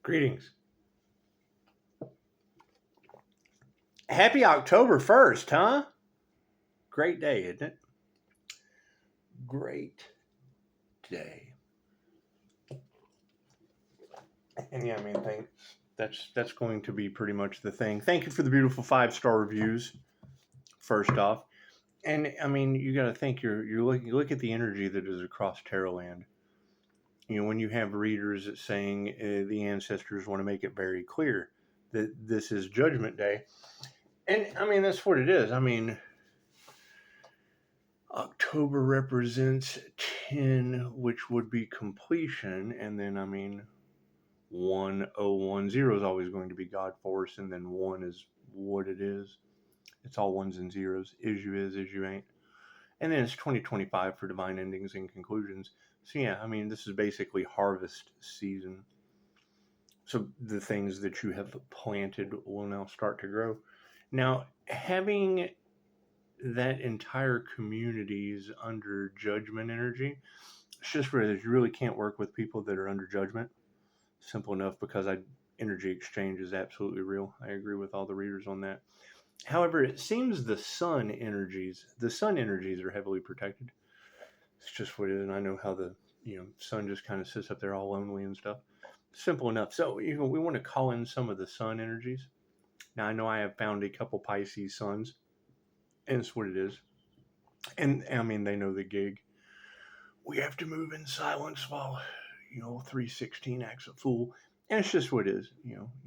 Greetings. Happy October 1st, huh? Great day, isn't it? Great day. And yeah, I mean, thanks. That's going to be pretty much the thing. Thank you for the beautiful 5-star reviews. First off, and I mean, you got to think you look at the energy that is across Terraland. You know, when you have readers saying the ancestors want to make it very clear that this is Judgment Day, and I mean that's what it is. I mean, October represents 10, which would be completion, and then I mean 1010 is always going to be God Force, and then 1 is what it is. It's all ones and zeros. Is you ain't. And then it's 2025 for divine endings and conclusions. So yeah, I mean this is basically harvest season. So the things that you have planted will now start to grow. Now, having that entire community's under judgment energy, it's just where you really can't work with people that are under judgment. Simple enough, because energy exchange is absolutely real. I agree with all the readers on that. However, it seems the sun energies are heavily protected. It's just what it is, and I know how the sun just kind of sits up there all lonely and stuff. Simple enough. So we want to call in some of the sun energies. Now I know I have found a couple Pisces suns, and it's what it is. And I mean they know the gig. We have to move in silence while 316 acts a fool, and it's just what it is.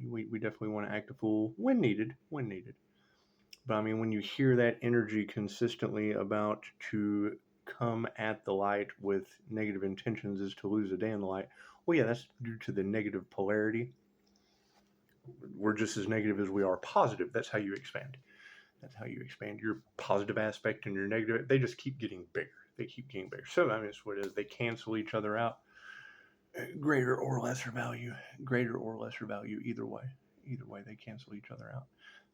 We definitely want to act a fool when needed. But I mean, when you hear that energy consistently about to come at the light with negative intentions is to lose a day in the light, well, yeah, that's due to the negative polarity. We're just as negative as we are positive. That's how you expand. Your positive aspect and your negative. They just keep getting bigger. So I mean, it's what it is. They cancel each other out. Greater or lesser value. Either way. They cancel each other out.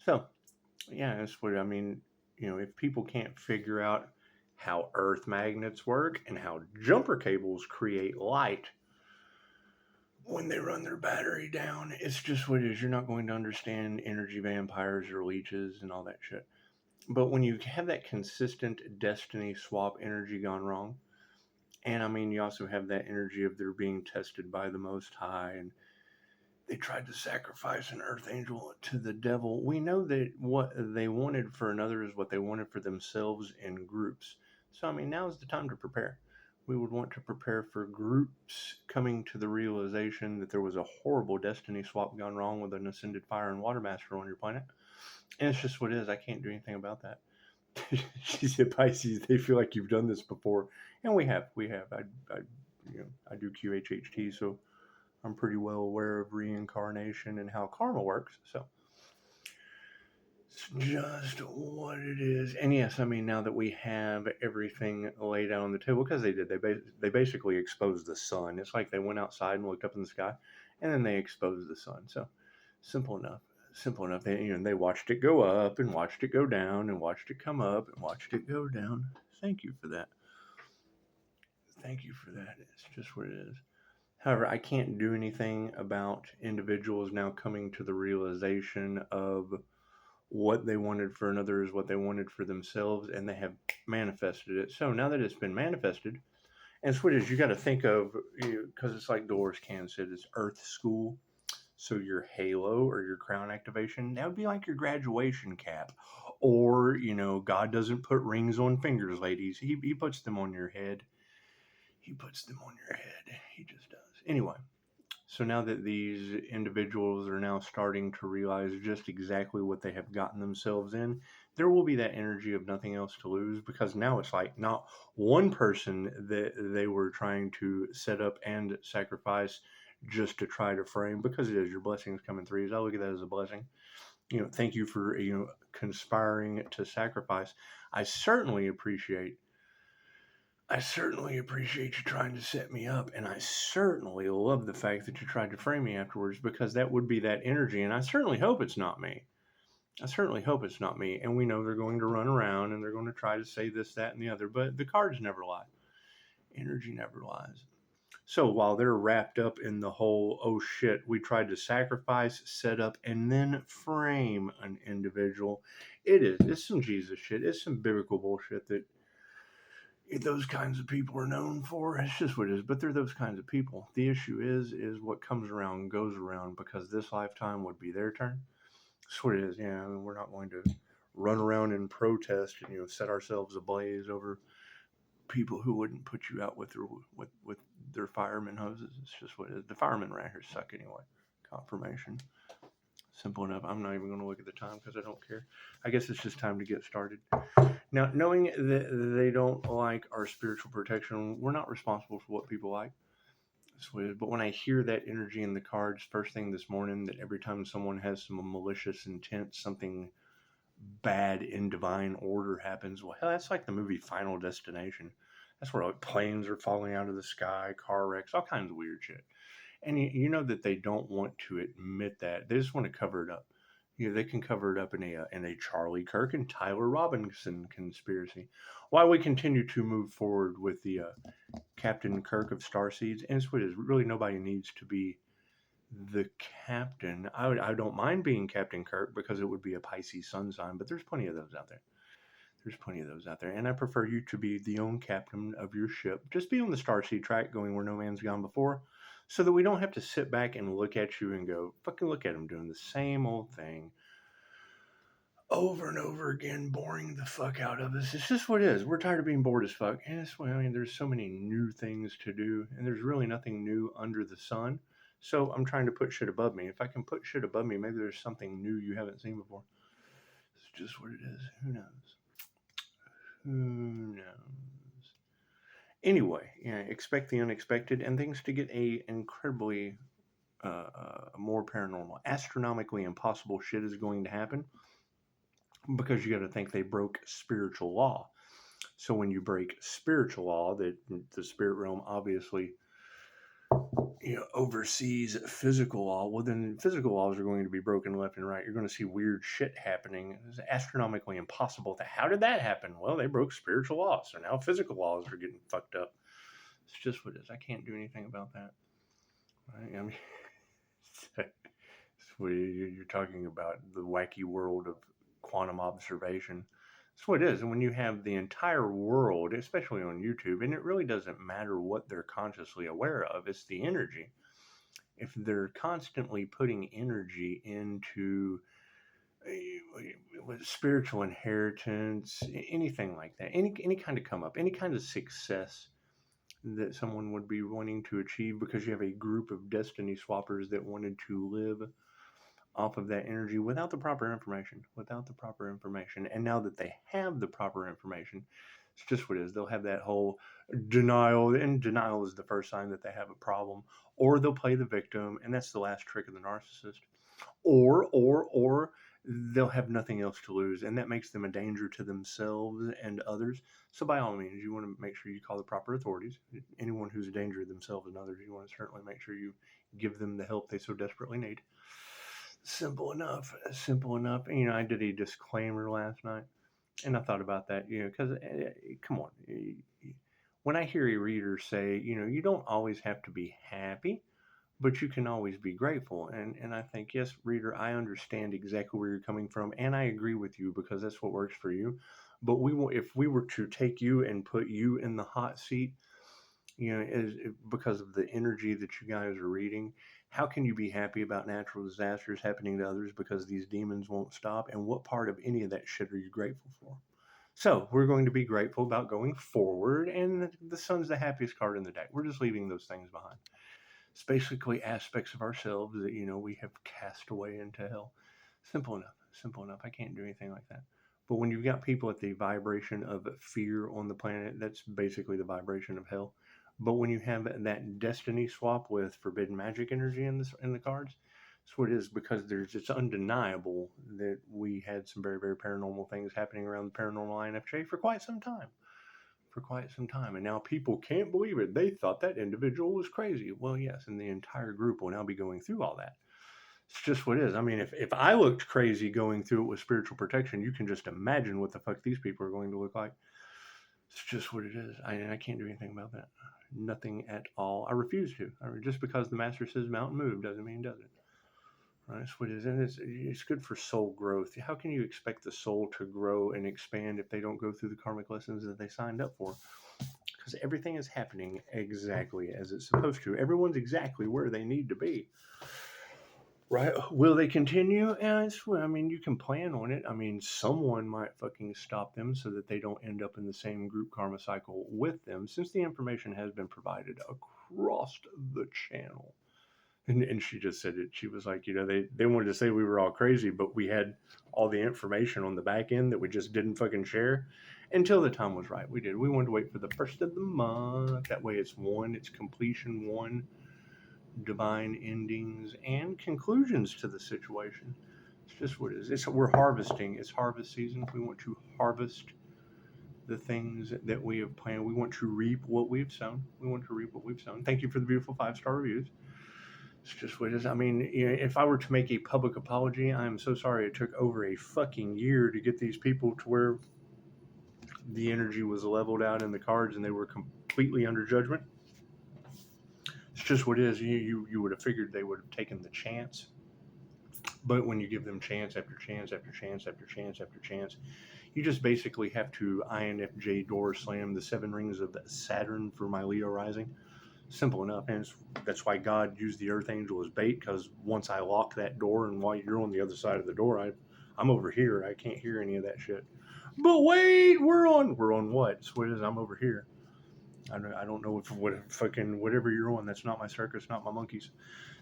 So yeah, that's what I mean. If people can't figure out how earth magnets work and how jumper cables create light when they run their battery down, it's just what it is. You're not going to understand energy vampires or leeches and all that shit. But when you have that consistent destiny swap energy gone wrong, and I mean, you also have that energy of they're being tested by the Most High, and they tried to sacrifice an earth angel to the devil. We know that what they wanted for another is what they wanted for themselves in groups. So, I mean, now is the time to prepare. We would want to prepare for groups coming to the realization that there was a horrible destiny swap gone wrong with an ascended fire and water master on your planet. And it's just what it is. I can't do anything about that. She said, Pisces, they feel like you've done this before. And we have. I do QHHT, so I'm pretty well aware of reincarnation and how karma works. So it's just what it is. And yes, I mean, now that we have everything laid out on the table, because they basically exposed the sun. It's like they went outside and looked up in the sky, and then they exposed the sun. So simple enough. They watched it go up and watched it go down and watched it come up and watched it go down. Thank you for that. It's just what it is. However, I can't do anything about individuals now coming to the realization of what they wanted for another is what they wanted for themselves, and they have manifested it. So now that it's been manifested, and it's what it is, you got to think of, because it's like Dolores Cannon said, it's Earth School. So your halo or your crown activation, that would be like your graduation cap. Or, God doesn't put rings on fingers, ladies. He puts them on your head. He just does. Anyway, so now that these individuals are now starting to realize just exactly what they have gotten themselves in, there will be that energy of nothing else to lose, because now it's like not one person that they were trying to set up and sacrifice just to try to frame, because it is your blessings coming through. I look at that as a blessing. Thank you for conspiring to sacrifice. I certainly appreciate you trying to set me up, and I certainly love the fact that you tried to frame me afterwards, because that would be that energy, and I certainly hope it's not me. And we know they're going to run around and they're going to try to say this, that, and the other, but the cards never lie. Energy never lies. So while they're wrapped up in the whole, oh shit, we tried to sacrifice, set up, and then frame an individual, it's some Jesus shit. It's some biblical bullshit that those kinds of people are known for. It's just what it is. But they're those kinds of people. The issue is what comes around goes around, because this lifetime would be their turn. That's what it is. Yeah, I mean, we're not going to run around and protest and set ourselves ablaze over people who wouldn't put you out with their fireman hoses. It's just what it is. The firemen around here suck anyway. Confirmation. Simple enough. I'm not even going to look at the time because I don't care. I guess it's just time to get started. Now, knowing that they don't like our spiritual protection, we're not responsible for what people like. But when I hear that energy in the cards first thing this morning, that every time someone has some malicious intent, something bad in divine order happens. Well, hell, that's like the movie Final Destination. That's where like planes are falling out of the sky, car wrecks, all kinds of weird shit. And you know that they don't want to admit that. They just want to cover it up. They can cover it up in a Charlie Kirk and Tyler Robinson conspiracy. While we continue to move forward with the Captain Kirk of Starseeds, and it's what it is. Really, nobody needs to be the captain. I don't mind being Captain Kirk because it would be a Pisces sun sign, but there's plenty of those out there. There's plenty of those out there. And I prefer you to be the own captain of your ship. Just be on the Starseed track going where no man's gone before, so that we don't have to sit back and look at you and go, fucking look at them doing the same old thing over and over again, boring the fuck out of us. It's just what it is. We're tired of being bored as fuck. And it's, I mean, there's so many new things to do, and there's really nothing new under the sun. So I'm trying to put shit above me. If I can put shit above me, maybe there's something new you haven't seen before. It's just what it is. Who knows? Who knows? Anyway, expect the unexpected, and things to get incredibly more paranormal. Astronomically impossible shit is going to happen, because you got to think they broke spiritual law. So when you break spiritual law, that the spirit realm obviously oversees physical law, well then physical laws are going to be broken left and right. You're going to see weird shit happening. It's astronomically impossible. How did that happen? Well, they broke spiritual law, so now physical laws are getting fucked up. It's just what it is. I can't do anything about that. Right? I mean, you're talking about the wacky world of quantum observation. That's what it is. And when you have the entire world, especially on YouTube, and it really doesn't matter what they're consciously aware of, it's the energy. If they're constantly putting energy into spiritual inheritance, anything like that, any kind of come up, any kind of success that someone would be wanting to achieve, because you have a group of destiny swappers that wanted to live off of that energy without the proper information. And now that they have the proper information, it's just what it is. They'll have that whole denial, and denial is the first sign that they have a problem. Or they'll play the victim, and that's the last trick of the narcissist. Or they'll have nothing else to lose, and that makes them a danger to themselves and others. So by all means, you want to make sure you call the proper authorities. Anyone who's a danger to themselves and others, you want to certainly make sure you give them the help they so desperately need. Simple enough. And, I did a disclaimer last night, and I thought about that, because come on, when I hear a reader say, you don't always have to be happy, but you can always be grateful. And I think, yes, reader, I understand exactly where you're coming from, and I agree with you, because that's what works for you. But if we were to take you and put you in the hot seat, because of the energy that you guys are reading, how can you be happy about natural disasters happening to others because these demons won't stop? And what part of any of that shit are you grateful for? So we're going to be grateful about going forward, and the sun's the happiest card in the deck. We're just leaving those things behind. It's basically aspects of ourselves that, we have cast away into hell. Simple enough. I can't do anything like that. But when you've got people at the vibration of fear on the planet, that's basically the vibration of hell. But when you have that destiny swap with forbidden magic energy in the cards, that's what it is, because it's undeniable that we had some very, very paranormal things happening around the paranormal INFJ for quite some time. And now people can't believe it. They thought that individual was crazy. Well, yes, and the entire group will now be going through all that. It's just what it is. I mean, if I looked crazy going through it with spiritual protection, you can just imagine what the fuck these people are going to look like. It's just what it is. I can't do anything about that. Nothing at all. I refuse to. Just because the master says mountain move doesn't mean it doesn't. Right? That's what it is. And it's good for soul growth. How can you expect the soul to grow and expand if they don't go through the karmic lessons that they signed up for? Because everything is happening exactly as it's supposed to. Everyone's exactly where they need to be. Right? Will they continue? Yeah, I mean, you can plan on it. I mean, someone might fucking stop them so that they don't end up in the same group karma cycle with them, since the information has been provided across the channel. And she just said it. She was like, they wanted to say we were all crazy, but we had all the information on the back end that we just didn't fucking share until the time was right. We did. We wanted to wait for the first of the month. That way it's completion one, divine endings and conclusions to the situation. It's just what it is. We're harvesting. It's harvest season. We want to harvest the things that we have planned. We want to reap what we've sown. Thank you for the beautiful 5-star reviews. It's just what it is. I mean, if I were to make a public apology, I'm so sorry it took over a fucking year to get these people to where the energy was leveled out in the cards and they were completely under judgment. It's just what it is. You would have figured they would have taken the chance. But when you give them chance after chance after chance after chance after chance, you just basically have to INFJ door slam the 7 rings of Saturn for my Leo rising. Simple enough. And that's why God used the Earth Angel as bait, because once I lock that door and while you're on the other side of the door, I'm over here. I can't hear any of that shit. But wait, we're on what? It's what it is. I'm over here. I don't know whatever you're on. That's not my circus, not my monkeys.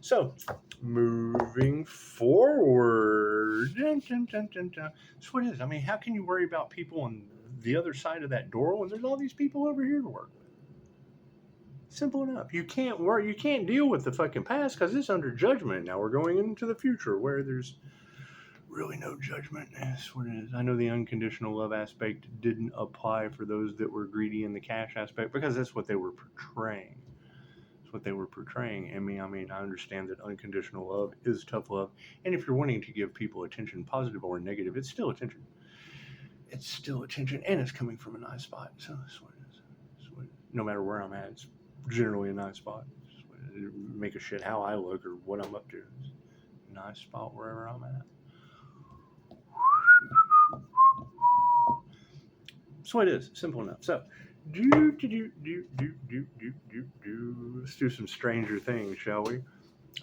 So, moving forward. That's what it is. I mean, how can you worry about people on the other side of that door when there's all these people over here to work with? Simple enough. You can't deal with the fucking past because it's under judgment. Now we're going into the future where there's really no judgment. That's what it is. I know the unconditional love aspect didn't apply for those that were greedy in the cash aspect because that's what they were portraying. And I mean, I understand that unconditional love is tough love. And if you're wanting to give people attention, positive or negative, it's still attention. And it's coming from a nice spot. So that's what it is. No matter where I'm at, it's generally a nice spot. Make a shit how I look or what I'm up to. It's a nice spot wherever I'm at. So it is simple enough. So let's do some Stranger Things, shall we?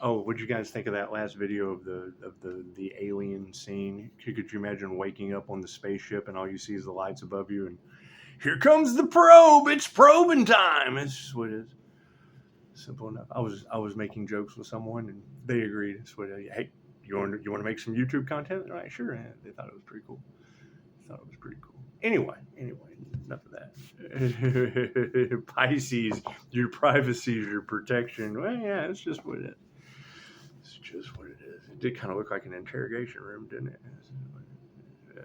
Oh, what'd you guys think of that last video of the alien scene? Could you imagine waking up on the spaceship and all you see is the lights above you and here comes the probe. It's probing time. It's just what it is. Simple enough. I was making jokes with someone and they agreed. It's what it is. Hey, you want to make some YouTube content? They're like, sure. And they thought it was pretty cool. Anyway, enough of that. Pisces, your privacy is your protection. Well, yeah, it's just what it is. It did kind of look like an interrogation room, didn't it?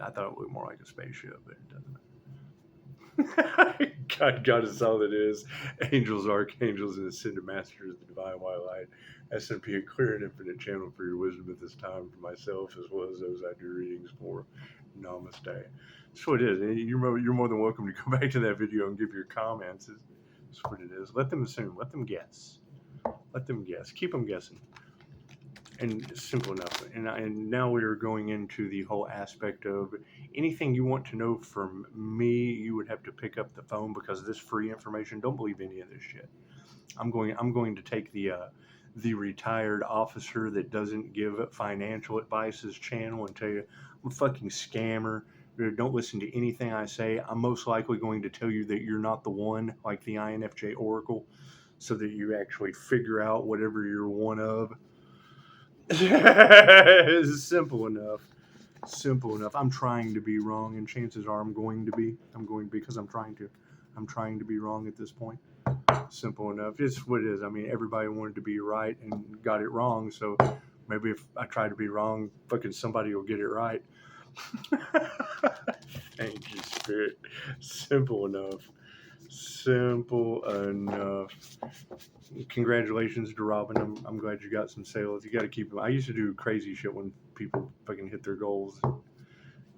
I thought it looked more like a spaceship, but it doesn't. God is all that is. Angels, archangels, and ascended masters, the divine white light. SMP, a clear and infinite channel for your wisdom at this time for myself as well as those I do readings for. Namaste. That's what it is. You're more than welcome to go back to that video and give your comments. That's what it is. Let them assume. Let them guess. Keep them guessing. And simple enough. And now we are going into the whole aspect of anything you want to know from me, you would have to pick up the phone because this free information, don't believe any of this shit. I'm going to take the retired officer that doesn't give financial advice's channel and tell you I'm a fucking scammer. Don't listen to anything I say. I'm most likely going to tell you that you're not the one, like the INFJ Oracle, so that you actually figure out whatever you're one of. Simple enough. I'm trying to be wrong, and chances are I'm going to be because I'm trying to be wrong at this point. Simple enough. It's what it is. I mean, everybody wanted to be right and got it wrong, so maybe if I try to be wrong, fucking somebody will get it right. Thank you, Spirit. Simple enough. Congratulations to Robin. I'm glad you got some sales. You got to keep them. I used to do crazy shit when people fucking hit their goals.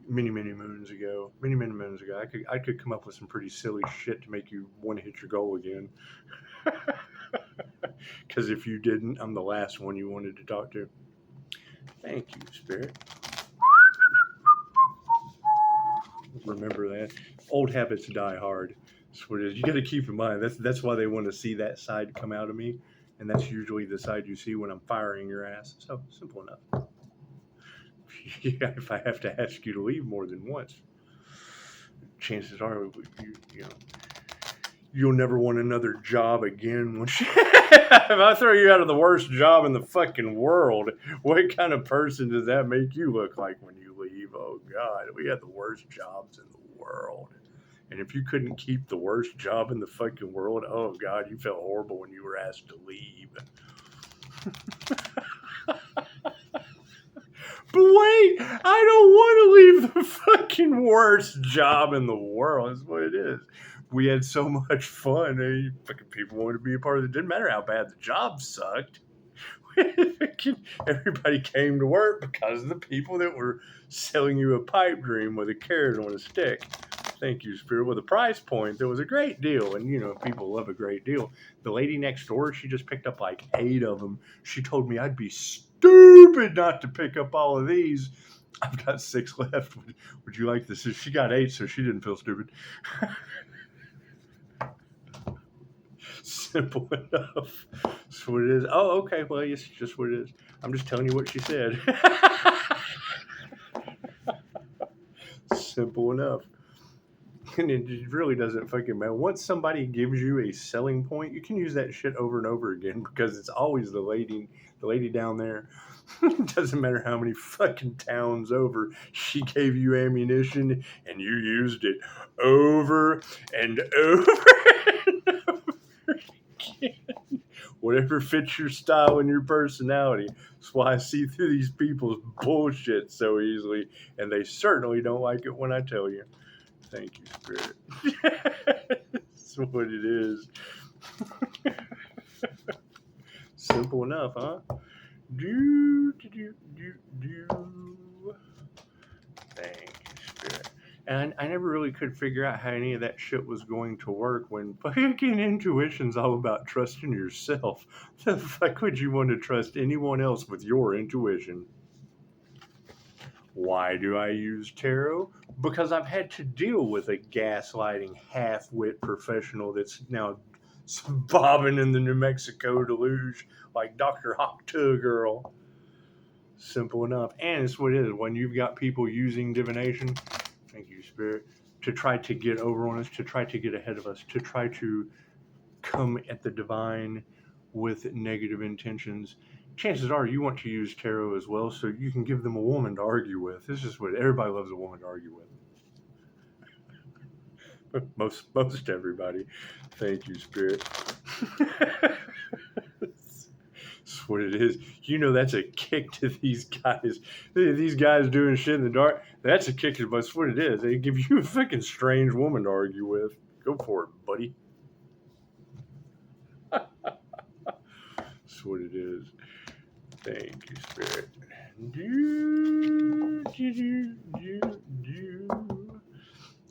many moons ago. Many moons ago, I could come up with some pretty silly shit to make you want to hit your goal again. Because if you didn't, I'm the last one you wanted to talk to. Thank you, Spirit. Remember that. Old habits die hard. That's what it is. You got to keep in mind. That's why they want to see that side come out of me, and that's usually the side you see when I'm firing your ass. So simple enough. Yeah, if I have to ask you to leave more than once, chances are you know you'll never want another job again. If I throw you out of the worst job in the fucking world, what kind of person does that make you look like when you leave? Oh God, we had the worst jobs in the world. And if you couldn't keep the worst job in the fucking world, oh God, you felt horrible when you were asked to leave. But wait, I don't want to leave the fucking worst job in the world. That's what it is. We had so much fun. Fucking people wanted to be a part of it. It didn't matter how bad the job sucked. Everybody came to work because of the people that were selling you a pipe dream with a carrot on a stick. Thank you, Spirit. With a price point that was a great deal. And, people love a great deal. The lady next door, she just picked up like 8 of them. She told me I'd be stupid not to pick up all of these. I've got 6 left. Would you like this? She got 8, so she didn't feel stupid. Simple enough. That's what it is. Oh, okay. Well, it's just what it is. I'm just telling you what she said. Simple enough. And it really doesn't fucking matter. Once somebody gives you a selling point, you can use that shit over and over again because it's always the lady down there. It doesn't matter how many fucking towns over, she gave you ammunition and you used it over and over and over again. Whatever fits your style and your personality. That's why I see through these people's bullshit so easily, and they certainly don't like it when I tell you. Thank you, Spirit. That's what it is. Simple enough, huh? Do. Thank you, Spirit. And I never really could figure out how any of that shit was going to work when fucking intuition's all about trusting yourself. The fuck would you want to trust anyone else with your intuition? Why do I use tarot? Because I've had to deal with a gaslighting half-wit professional that's now bobbing in the New Mexico deluge like Dr. Oct girl. Simple enough. And it's what it is. When you've got people using divination, thank you, Spirit, to try to get over on us, to try to get ahead of us, to try to come at the divine with negative intentions, chances are you want to use tarot as well so you can give them a woman to argue with. This is what everybody loves, a woman to argue with. Most everybody. Thank you, Spirit. That's what it is. That's a kick to these guys. These guys doing shit in the dark. That's a kick to, that's what it is. They give you a fucking strange woman to argue with. Go for it, buddy. That's what it is. Thank you, Spirit.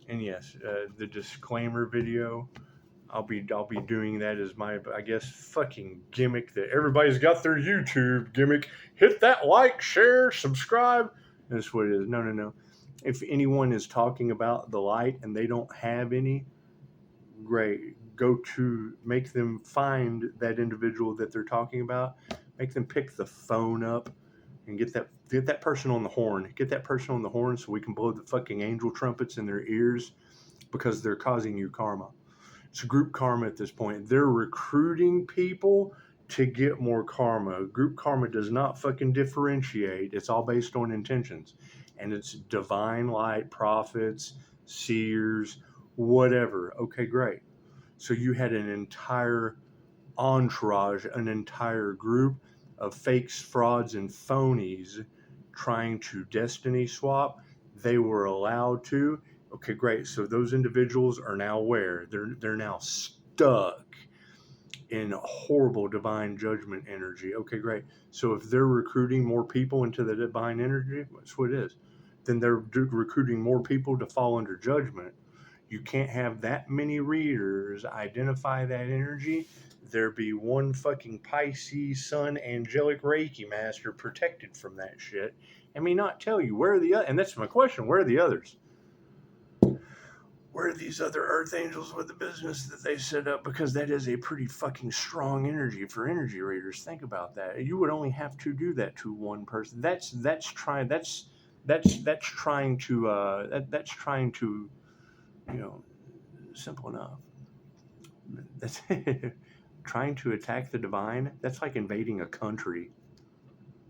And yes, the disclaimer video, I'll be doing that as my, I guess, fucking gimmick that everybody's got their YouTube gimmick. Hit that like, share, subscribe. That's what it is. No. If anyone is talking about the light and they don't have any, great. Go to make them find that individual that they're talking about. Make them pick the phone up and get that person on the horn. Get that person on the horn so we can blow the fucking angel trumpets in their ears because they're causing you karma. It's group karma at this point. They're recruiting people to get more karma. Group karma does not fucking differentiate. It's all based on intentions. And it's divine light, prophets, seers, whatever. Okay, great. So you had an entire entourage, an entire group of fakes, frauds, and phonies trying to destiny swap. They were allowed to. Okay, great. So those individuals are now where? They're now stuck in horrible divine judgment energy. Okay, great. So if they're recruiting more people into the divine energy, that's what it is. then they're recruiting more people to fall under judgment. You can't have that many readers identify that energy. There be one fucking Pisces Sun angelic Reiki master protected from that shit. I mean, not tell you where are the other, and that's my question. Where are the others? Where are these other Earth angels with the business that they set up? Because that is a pretty fucking strong energy for energy readers. Think about that. You would only have to do that to one person. That's trying to simple enough. That's trying to attack the divine. That's like invading a country.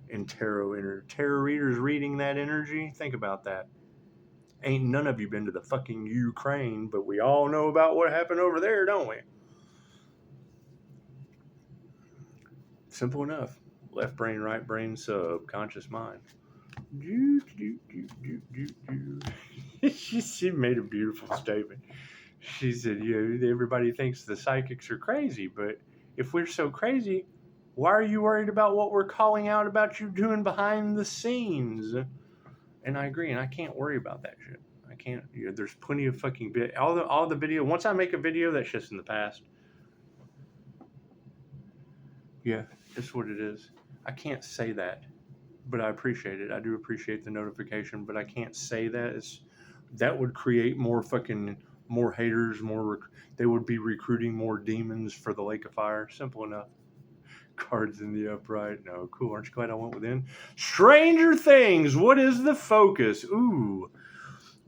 In tarot readers reading that energy. Think about that. Ain't none of you been to the fucking Ukraine, but we all know about what happened over there, don't we? Simple enough. Left brain, right brain, subconscious mind. She made a beautiful statement. She said, everybody thinks the psychics are crazy, but if we're so crazy, why are you worried about what we're calling out about you doing behind the scenes? And I agree, and I can't worry about that shit. I can't. There's plenty of fucking all the video. Once I make a video, that's just in the past. Yeah, it's what it is. I can't say that, but I appreciate it. I do appreciate the notification, but I can't say that. That would create more haters. They would be recruiting more demons for the Lake of Fire. Simple enough. Cards in the upright. No, cool. Aren't you glad I went within? Stranger Things. What is the focus? Ooh.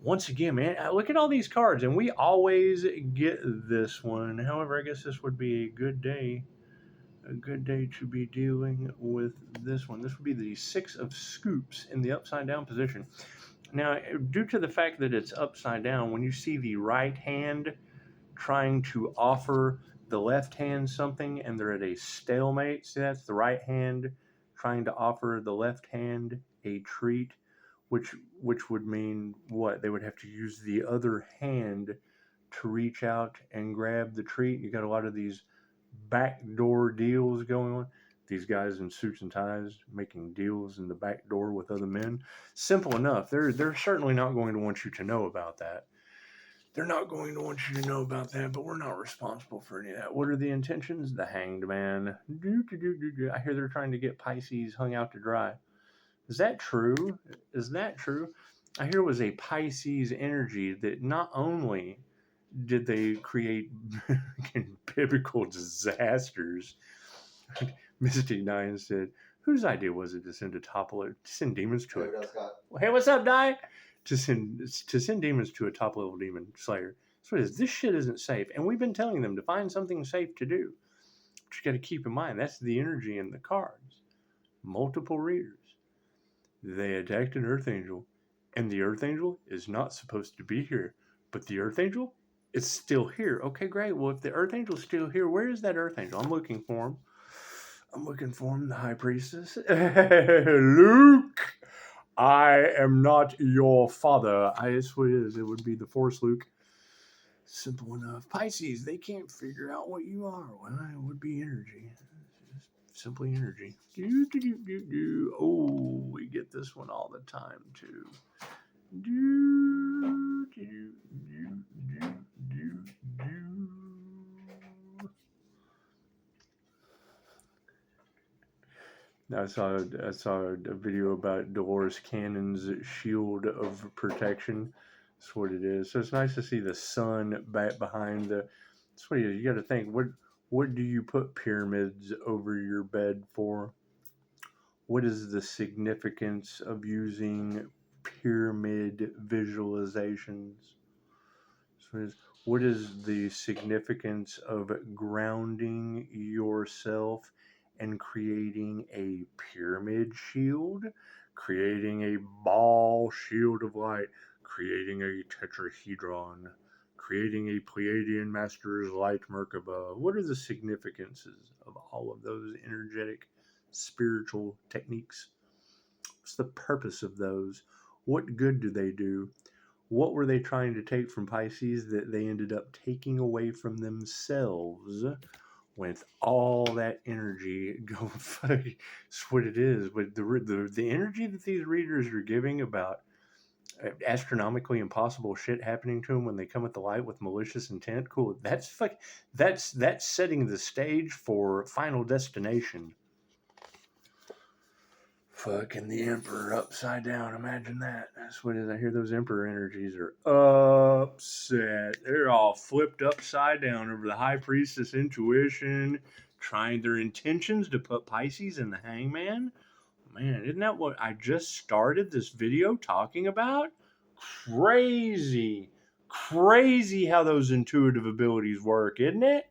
Once again, man, look at all these cards, and we always get this one. However, I guess this would be a good day to be dealing with this one. This would be the Six of Scoops in the upside down position. Now, due to the fact that it's upside down, when you see the right hand trying to offer the left hand something and they're at a stalemate, see, that's the right hand trying to offer the left hand a treat, which would mean what? They would have to use the other hand to reach out and grab the treat. You got a lot of these backdoor deals going on. These guys in suits and ties making deals in the back door with other men. Simple enough. They're certainly not going to want you to know about that. They're not going to want you to know about that, but we're not responsible for any of that. What are the intentions? The Hanged Man. I hear they're trying to get Pisces hung out to dry. Is that true? I hear it was a Pisces energy that not only did they create biblical disasters. Mystic Nine said, whose idea was it to send demons to it? Hey, what's up, Di? To send demons to a top level demon slayer. So it is. This shit isn't safe, and we've been telling them to find something safe to do. But you got to keep in mind that's the energy in the cards. Multiple readers. They attacked an Earth Angel, and the Earth Angel is not supposed to be here, but the Earth Angel is still here. Okay, great. Well, if the Earth Angel's still here, where is that Earth Angel? I'm looking for him. The High Priestess. Luke, I am not your father. That's what it is. It would be the Force, Luke. Simple enough. Pisces, they can't figure out what you are. Well, it would be energy. Just simply energy. Oh, we get this one all the time, too. I saw a video about Dolores Cannon's shield of protection. That's what it is. So it's nice to see the sun back behind the. That's what it is. You got to think. What do you put pyramids over your bed for? What is the significance of using pyramid visualizations? So what is the significance of grounding yourself and creating a pyramid shield, creating a ball shield of light, creating a tetrahedron, creating a Pleiadian Master's light Merkaba? What are the significances of all of those energetic spiritual techniques? What's the purpose of those? What good do they do? What were they trying to take from Pisces that they ended up taking away from themselves with all that energy going? That's what it is. But the energy that these readers are giving about astronomically impossible shit happening to them when they come at the light with malicious intent. Cool. That's setting the stage for Final Destination. Fucking the Emperor upside down. Imagine that. That's what it is. I hear those Emperor energies are upset. They're all flipped upside down over the High Priestess intuition, trying their intentions to put Pisces in the Hangman. Man, isn't that what I just started this video talking about? Crazy how those intuitive abilities work, isn't it?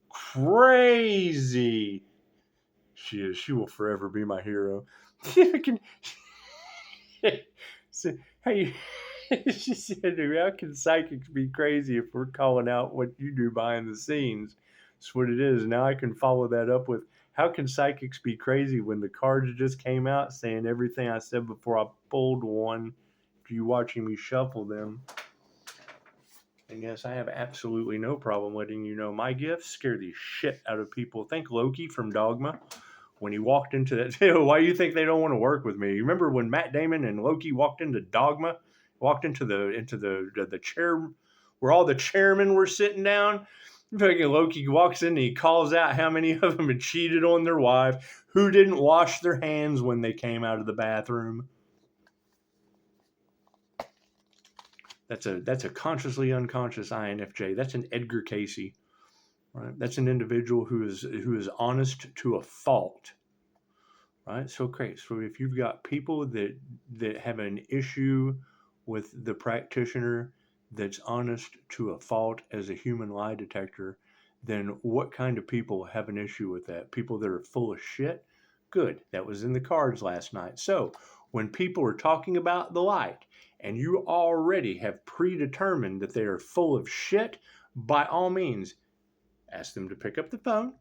Crazy. She will forever be my hero. So, hey, she said, how can psychics be crazy if we're calling out what you do behind the scenes? That's what it is. Now I can follow that up with, how can psychics be crazy when the cards just came out saying everything I said before I pulled one, for you watching me shuffle them? And yes, I have absolutely no problem letting you know my gifts scare the shit out of people. Think Loki from Dogma. When he walked into that, why do you think they don't want to work with me? You remember when Matt Damon and Loki walked into Dogma, walked into the chair where all the chairmen were sitting down? Fucking Loki walks in and he calls out how many of them had cheated on their wife, who didn't wash their hands when they came out of the bathroom. That's a consciously unconscious INFJ. That's an Edgar Casey. Right? That's an individual who is honest to a fault. Right? So great. So if you've got people that have an issue with the practitioner that's honest to a fault as a human lie detector, then what kind of people have an issue with that? People that are full of shit? Good. That was in the cards last night. So when people are talking about the light and you already have predetermined that they are full of shit, by all means, ask them to pick up the phone.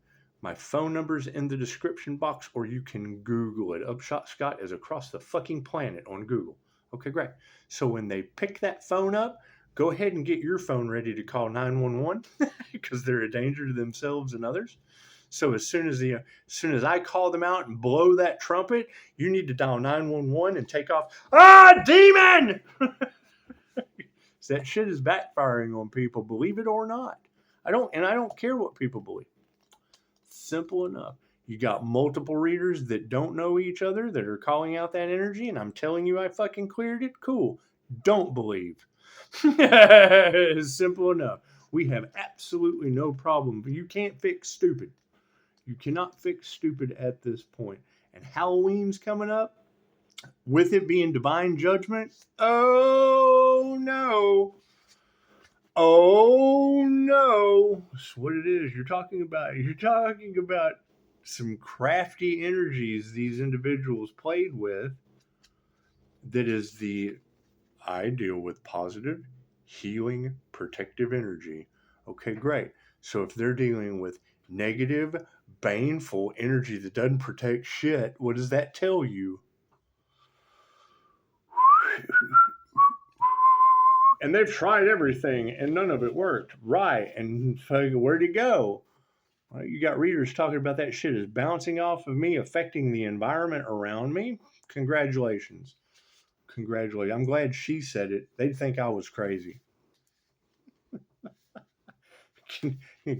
My phone number's in the description box, or you can Google it. Upshot Scott is across the fucking planet on Google. Okay, great. So when they pick that phone up, go ahead and get your phone ready to call 911 because they're a danger to themselves and others. So as soon as I call them out and blow that trumpet, you need to dial 911 and take off. Ah, demon! That shit is backfiring on people, believe it or not. I don't care what people believe. Simple enough. You got multiple readers that don't know each other that are calling out that energy, and I'm telling you I fucking cleared it. Cool. Don't believe. It's simple enough. We have absolutely no problem. You can't fix stupid. You cannot fix stupid at this point. And Halloween's coming up. With it being divine judgment. Oh no. Oh no. That's what it is. You're talking about some crafty energies these individuals played with. That is I deal with positive, healing, protective energy. Okay, great. So if they're dealing with negative, baneful energy that doesn't protect shit, what does that tell you? And they've tried everything and none of it worked. Right. And where'd it go? Well, you got readers talking about that shit is bouncing off of me, affecting the environment around me. Congratulations. I'm glad she said it. They'd think I was crazy.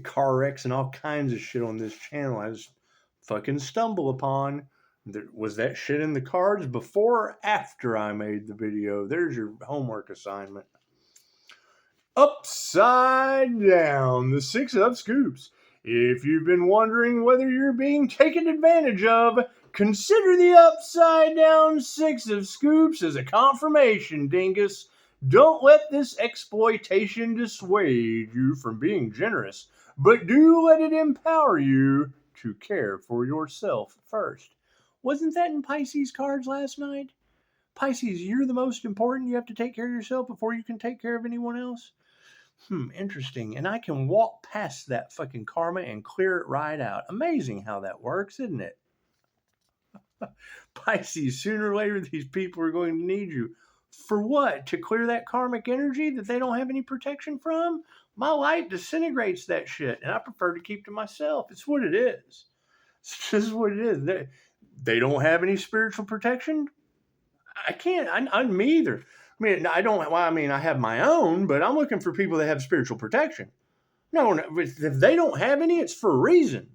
Car wrecks and all kinds of shit on this channel I just fucking stumble upon. Was that shit in the cards before or after I made the video? There's your homework assignment. Upside down, the 6 of scoops. If you've been wondering whether you're being taken advantage of, consider the upside down 6 of scoops as a confirmation, dingus. Don't let this exploitation dissuade you from being generous, but do let it empower you to care for yourself first. Wasn't that in Pisces cards last night? Pisces, you're the most important. You have to take care of yourself before you can take care of anyone else. Interesting. And I can walk past that fucking karma and clear it right out. Amazing how that works, isn't it? Pisces, sooner or later, these people are going to need you. For what? To clear that karmic energy that they don't have any protection from? My light disintegrates that shit, and I prefer to keep to myself. It's what it is. It's just what it is. They don't have any spiritual protection? I can't. I'm me either. mean, I don't. Well, I mean, I have my own, but I'm looking for people that have spiritual protection. No, if they don't have any, it's for a reason.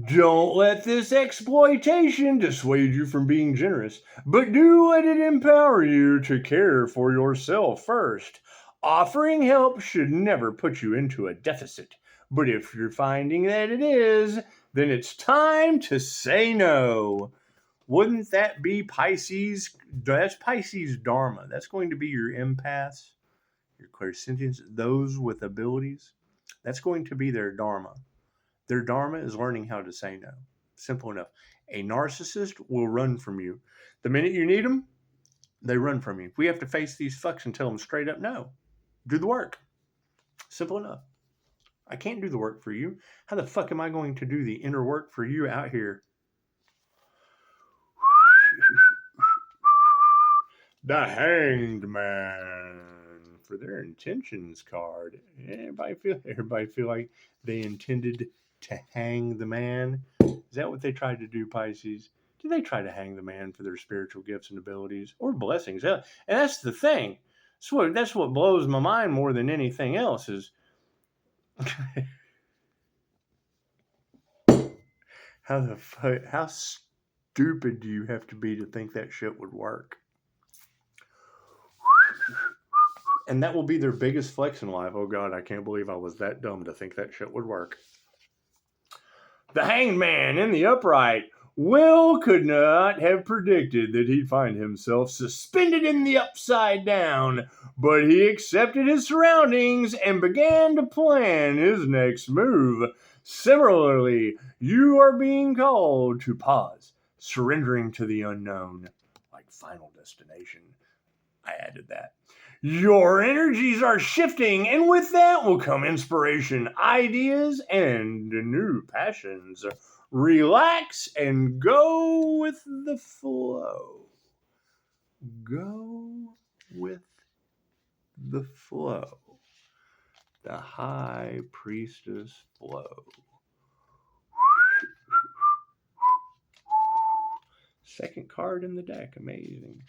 Don't let this exploitation dissuade you from being generous, but do let it empower you to care for yourself first. Offering help should never put you into a deficit, but if you're finding that it is, then it's time to say no. Wouldn't that be Pisces? That's Pisces Dharma. That's going to be your empaths, your clairsentients, those with abilities. That's going to be their Dharma. Their Dharma is learning how to say no. Simple enough. A narcissist will run from you. The minute you need them, they run from you. We have to face these fucks and tell them straight up no. Do the work. Simple enough. I can't do the work for you. How the fuck am I going to do the inner work for you out here? The Hanged Man for their intentions card. Everybody feel like they intended to hang the man? Is that what they tried to do, Pisces? Did they try to hang the man for their spiritual gifts and abilities or blessings? And that's the thing. That's what blows my mind more than anything else is how stupid do you have to be to think that shit would work? And that will be their biggest flex in life. Oh God, I can't believe I was that dumb to think that shit would work. The Hanged Man in the upright. Will could not have predicted that he'd find himself suspended in the upside down, but he accepted his surroundings and began to plan his next move. Similarly, you are being called to pause, surrendering to the unknown, like Final Destination. I added that. Your energies are shifting, and with that will come inspiration, ideas, and new passions. Relax and go with the flow. Go with the flow. The High Priestess flow. Second card in the deck. Amazing.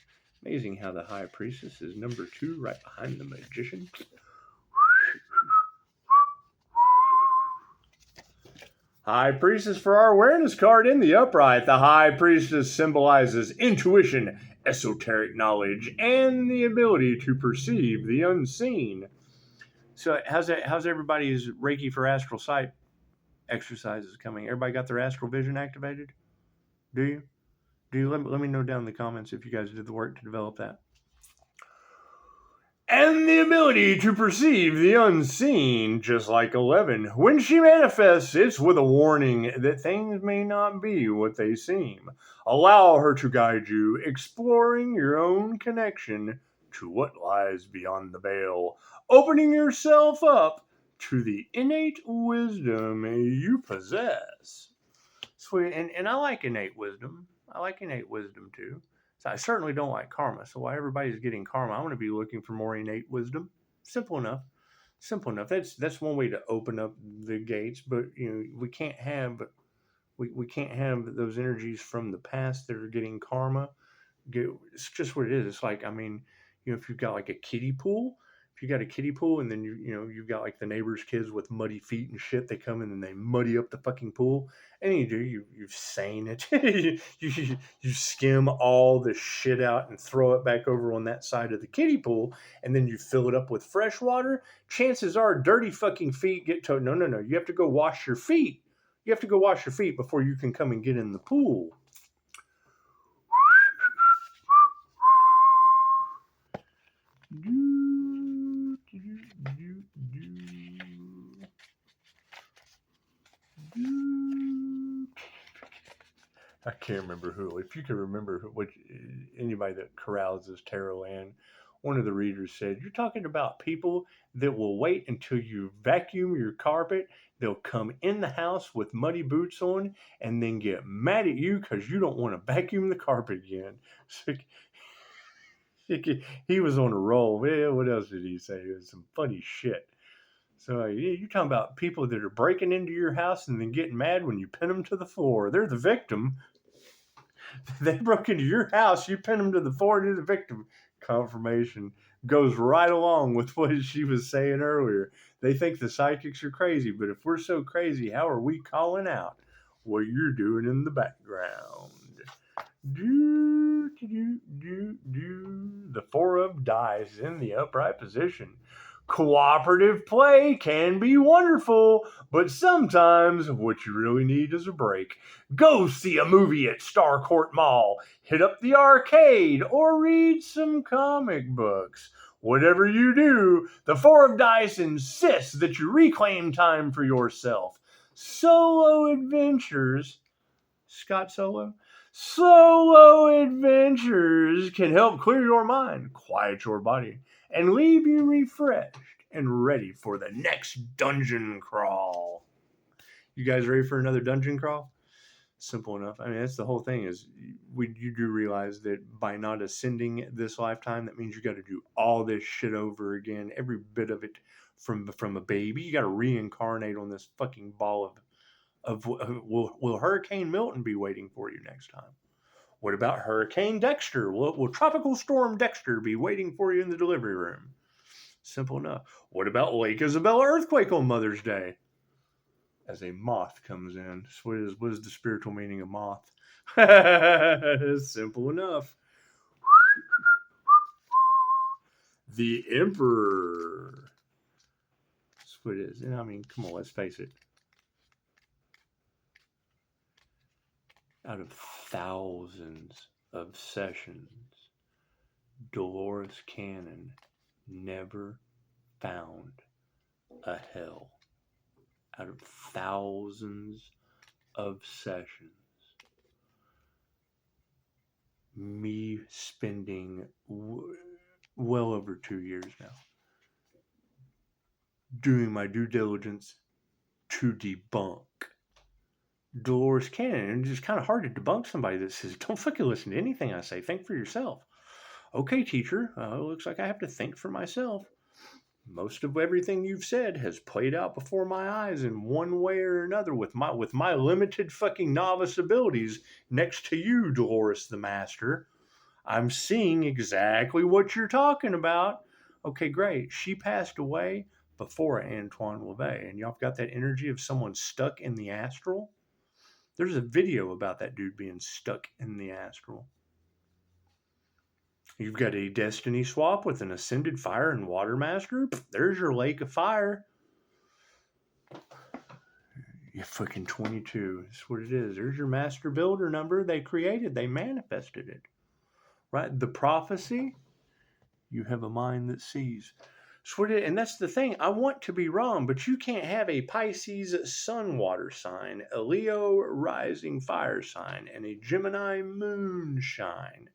Amazing how the High Priestess is number 2 right behind the Magician. High Priestess for our awareness card in the upright. The High Priestess symbolizes intuition, esoteric knowledge, and the ability to perceive the unseen. So how's everybody's Reiki for astral sight exercises coming? Everybody got their astral vision activated? Do you? Let me know down in the comments if you guys did the work to develop that. And the ability to perceive the unseen, just like 11. When she manifests, it's with a warning that things may not be what they seem. Allow her to guide you, exploring your own connection to what lies beyond the veil, opening yourself up to the innate wisdom you possess. Sweet, and I like innate wisdom. I like innate wisdom too. So I certainly don't like karma. So while everybody's getting karma, I want to be looking for more innate wisdom. Simple enough. Simple enough. That's one way to open up the gates. But we can't have those energies from the past that are getting karma. It's just what it is. It's like, if you've got like a kiddie pool. If you got a kiddie pool and then you've got like the neighbor's kids with muddy feet and shit, they come in and they muddy up the fucking pool, and you seine it, you skim all the shit out and throw it back over on that side of the kiddie pool, and then you fill it up with fresh water. Chances are, dirty fucking feet get told, no, you have to go wash your feet. You have to go wash your feet before you can come and get in the pool. I can't remember who. If you can remember anybody that carouses Tarotland, one of the readers said, you're talking about people that will wait until you vacuum your carpet. They'll come in the house with muddy boots on and then get mad at you because you don't want to vacuum the carpet again. So, he was on a roll. Well, what else did he say? It was some funny shit. So you're talking about people that are breaking into your house and then getting mad when you pin them to the floor. They're the victim. They broke into your house. You pinned them to the floor. You're the victim. Confirmation goes right along with what she was saying earlier. They think the psychics are crazy, but if we're so crazy, how are we calling out what you're doing in the background? The four of dice in the upright position. Cooperative play can be wonderful, but sometimes what you really need is a break. Go see a movie at Starcourt Mall, hit up the arcade, or read some comic books. Whatever you do, the Four of Dice insists that you reclaim time for yourself. Solo adventures. Scott Solo? Solo adventures can help clear your mind, quiet your body, and leave you refreshed and ready for the next dungeon crawl. You guys ready for another dungeon crawl? Simple enough. I mean, that's the whole thing. Is you do realize that by not ascending this lifetime, that means you got to do all this shit over again, every bit of it from a baby. You got to reincarnate on this fucking ball of will Hurricane Milton be waiting for you next time? What about Hurricane Dexter? Will Tropical Storm Dexter be waiting for you in the delivery room? Simple enough. What about Lake Isabella earthquake on Mother's Day? As a moth comes in. What is the spiritual meaning of moth? Simple enough. The Emperor. That's what it is. And I mean, come on, let's face it. Out of thousands of sessions, Dolores Cannon never found a hell. Out of thousands of sessions, me spending well over 2 years now doing my due diligence to debunk Dolores Cannon. And it's just kind of hard to debunk somebody that says, don't fucking listen to anything I say. Think for yourself. Okay, teacher, it looks like I have to think for myself. Most of everything you've said has played out before my eyes in one way or another with my limited fucking novice abilities next to you, Dolores the Master. I'm seeing exactly what you're talking about. Okay, great. She passed away before Antoine LaVey, and y'all got that energy of someone stuck in the astral. There's a video about that dude being stuck in the astral. You've got a destiny swap with an ascended fire and water master. There's your lake of fire. You're fucking 22. That's what it is. There's your master builder number. They created, they manifested it. Right? The prophecy, you have a mind that sees. And that's the thing. I want to be wrong, but you can't have a Pisces sun water sign, a Leo rising fire sign, and a Gemini moon shine.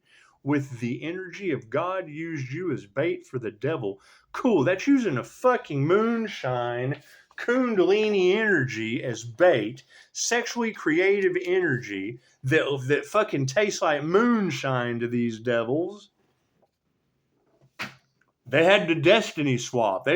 With the energy of God used you as bait for the devil. Cool, that's using a fucking moonshine, kundalini energy as bait, sexually creative energy that fucking tastes like moonshine to these devils. They had the destiny swap.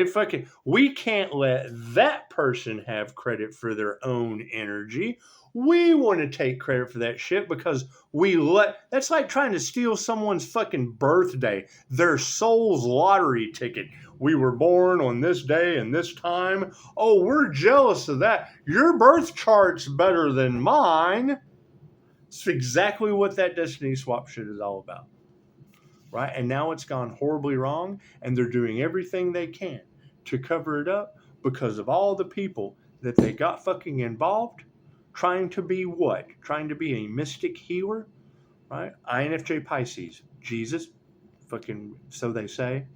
We can't let that person have credit for their own energy. We want to take credit for that shit because that's like trying to steal someone's fucking birthday, their soul's lottery ticket. We were born on this day and this time. Oh, we're jealous of that. Your birth chart's better than mine. It's exactly what that destiny swap shit is all about. Right? And now it's gone horribly wrong, and they're doing everything they can to cover it up because of all the people that they got fucking involved trying to be what? Trying to be a mystic healer, right? INFJ Pisces, Jesus, fucking, so they say.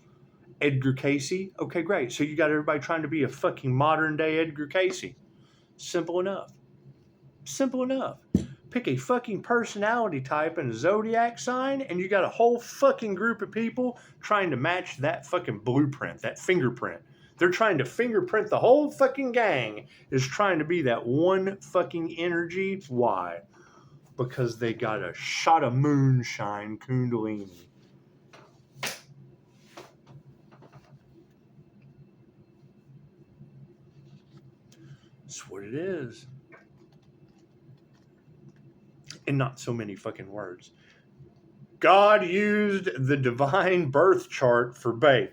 Edgar Casey, okay, great. So you got everybody trying to be a fucking modern day Edgar Casey. Simple enough. Simple enough. Pick a fucking personality type and a zodiac sign, and you got a whole fucking group of people trying to match that fucking blueprint, that fingerprint. They're trying to fingerprint the whole fucking gang is trying to be that one fucking energy. Why? Because they got a shot of moonshine kundalini. That's what it is. in not so many fucking words. God used the divine birth chart for bait.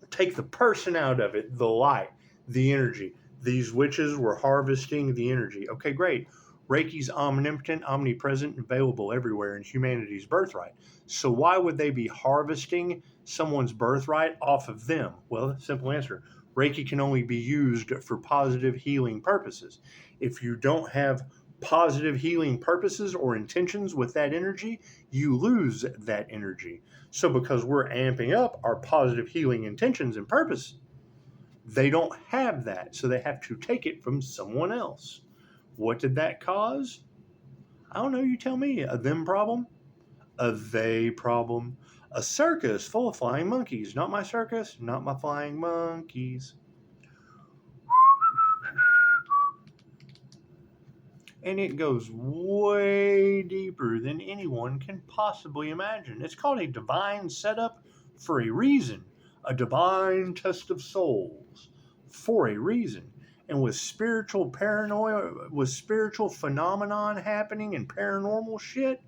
Take the person out of it, the light, the energy. These witches were harvesting the energy. Okay, great. Reiki's omnipotent, omnipresent, available everywhere in humanity's birthright. So why would they be harvesting someone's birthright off of them? Well, simple answer. Reiki can only be used for positive healing purposes. If you don't have positive healing purposes or intentions with that energy, you lose that energy. So because we're amping up our positive healing intentions and purpose, they don't have that. So they have to take it from someone else. What did that cause? I don't know. You tell me. A them problem? A they problem? A circus full of flying monkeys. Not my circus, not my flying monkeys. And it goes way deeper than anyone can possibly imagine. It's called a divine setup for a reason, a divine test of souls for a reason. And with spiritual paranoia, with spiritual phenomenon happening and paranormal shit,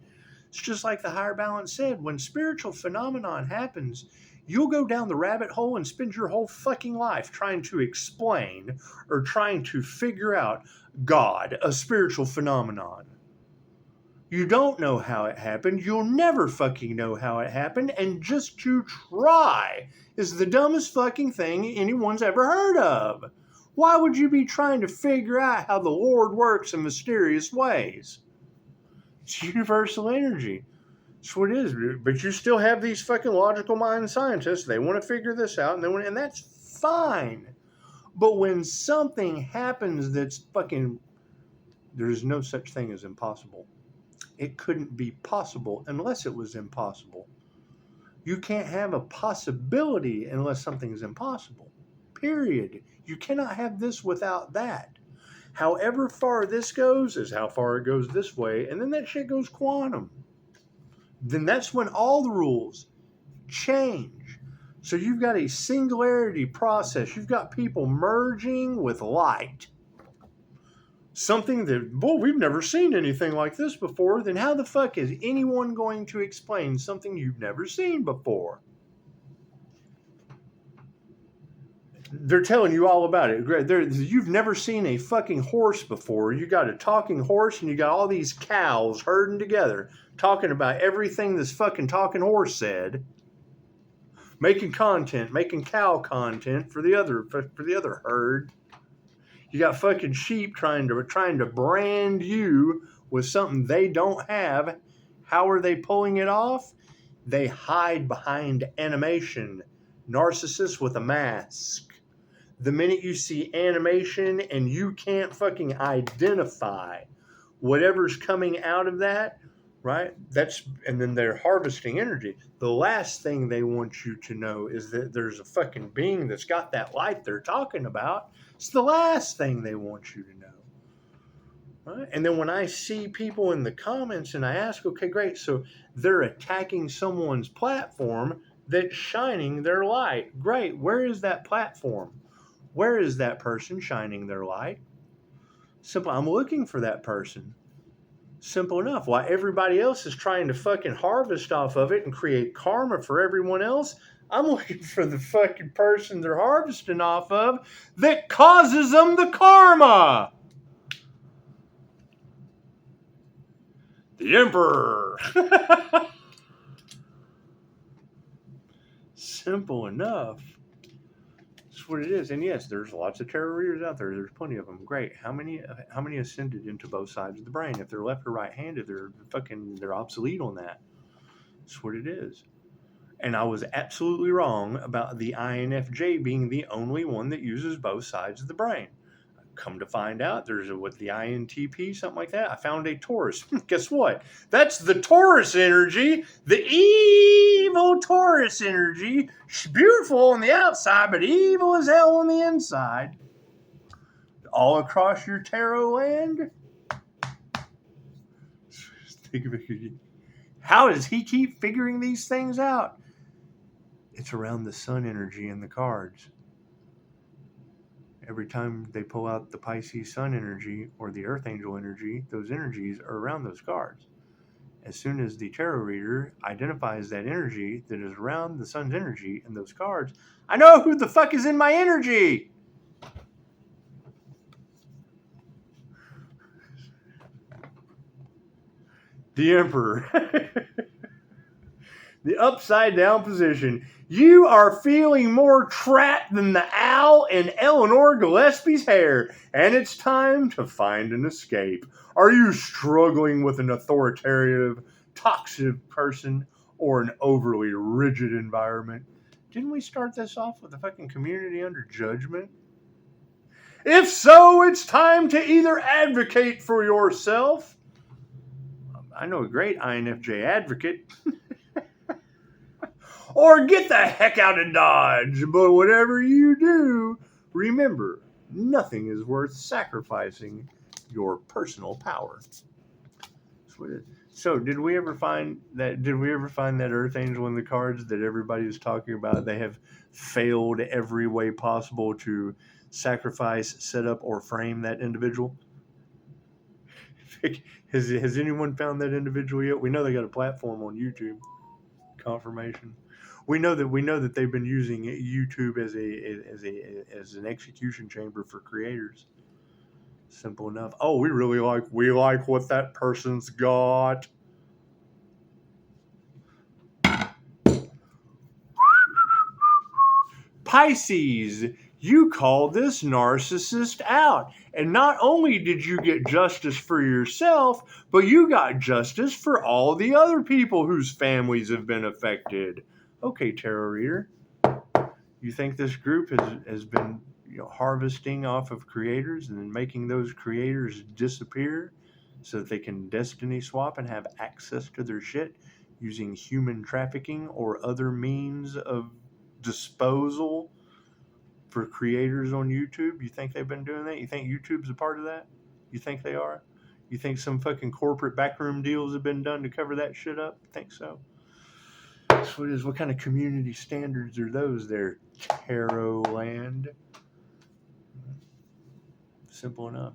it's just like the higher balance said, when spiritual phenomenon happens, you'll go down the rabbit hole and spend your whole fucking life trying to explain or trying to figure out God, a spiritual phenomenon. You don't know how it happened. You'll never fucking know how it happened. And just to try is the dumbest fucking thing anyone's ever heard of. Why would you be trying to figure out how the Lord works in mysterious ways? It's universal energy. That's what it is. But you still have these fucking logical mind scientists. They want to figure this out, and that's fine. But when something happens that's fucking, there's no such thing as impossible. It couldn't be possible unless it was impossible. You can't have a possibility unless something is impossible. Period. You cannot have this without that. However far this goes is how far it goes this way, and then that shit goes quantum. Then that's when all the rules change. So you've got a singularity process. You've got people merging with light. Something that, we've never seen anything like this before. Then how the fuck is anyone going to explain something you've never seen before? They're telling you all about it. You've never seen a fucking horse before. You got a talking horse and you got all these cows herding together, talking about everything this fucking talking horse said, making content, making cow content for the other herd. You got fucking sheep trying to brand you with something they don't have. How are they pulling it off? They hide behind animation. Narcissists with a mask. The minute you see animation and you can't fucking identify whatever's coming out of that, right? And then they're harvesting energy. The last thing they want you to know is that there's a fucking being that's got that light they're talking about. It's the last thing they want you to know. Right? And then when I see people in the comments and I ask, okay, great, so they're attacking someone's platform that's shining their light. Great, where is that platform? Where is that person shining their light? Simple, I'm looking for that person. Simple enough. While everybody else is trying to fucking harvest off of it and create karma for everyone else, I'm looking for the fucking person they're harvesting off of that causes them the karma. The Emperor. Simple enough. That's what it is. And yes, there's lots of tarot readers out there. There's plenty of them. Great. How many ascended into both sides of the brain? If they're left or right-handed, they're obsolete on that. That's what it is. And I was absolutely wrong about the INFJ being the only one that uses both sides of the brain. Come to find out, there's with the INTP, something like that. I found a Taurus. Guess what? That's the Taurus energy, the evil Taurus energy. She's beautiful on the outside, but evil as hell on the inside. All across your tarot land. Think of it. How does he keep figuring these things out? It's around the sun energy in the cards. every time they pull out the Pisces Sun energy or the Earth Angel energy, those energies are around those cards. As soon as the tarot reader identifies that energy that is around the Sun's energy in those cards, I know who the fuck is in my energy! The Emperor. The upside down position. You are feeling more trapped than the owl in Eleanor Gillespie's hair, and it's time to find an escape. Are you struggling with an authoritative, toxic person or an overly rigid environment? Didn't we start this off with a fucking community under judgment? If so, it's time to either advocate for yourself. I know a great INFJ advocate. Or get the heck out of Dodge. But whatever you do, remember, nothing is worth sacrificing your personal power. So, did we ever find that? Did we ever find that Earth Angel in the cards that everybody is talking about? They have failed every way possible to sacrifice, set up, or frame that individual. Has anyone found that individual yet? We know they got a platform on YouTube. Confirmation. We know that they've been using YouTube as an execution chamber for creators. Simple enough. Oh, we like what that person's got. Pisces, you called this narcissist out. And not only did you get justice for yourself, but you got justice for all the other people whose families have been affected. Okay, tarot reader, you think this group has been harvesting off of creators and then making those creators disappear so that they can destiny swap and have access to their shit using human trafficking or other means of disposal for creators on YouTube? You think they've been doing that? You think YouTube's a part of that? You think they are? You think some fucking corporate backroom deals have been done to cover that shit up? Think so? That's what it is. What kind of community standards are those there, tarot land? Simple enough.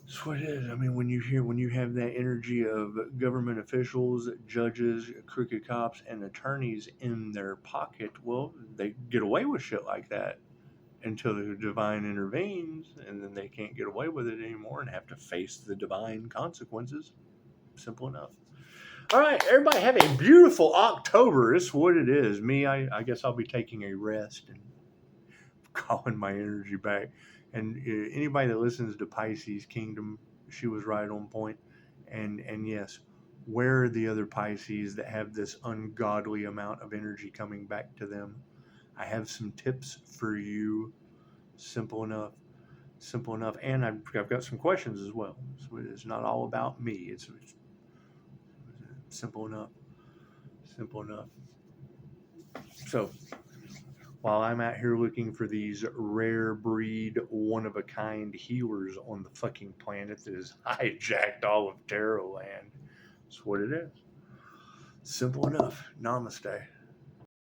That's what it is. I mean, when you have that energy of government officials, judges, crooked cops, and attorneys in their pocket, well, they get away with shit like that until the divine intervenes, and then they can't get away with it anymore and have to face the divine consequences. Simple enough. All right, everybody have a beautiful October. It's what it is. Me, I guess I'll be taking a rest and calling my energy back. And anybody that listens to Pisces Kingdom, she was right on point. And yes, where are the other Pisces that have this ungodly amount of energy coming back to them? I have some tips for you. Simple enough. And I've got some questions as well. So it's not all about me. It's simple enough. So while I'm out here looking for these rare breed, one-of-a-kind healers on the fucking planet that has hijacked all of tarot land, that's what it is. Simple enough. Namaste.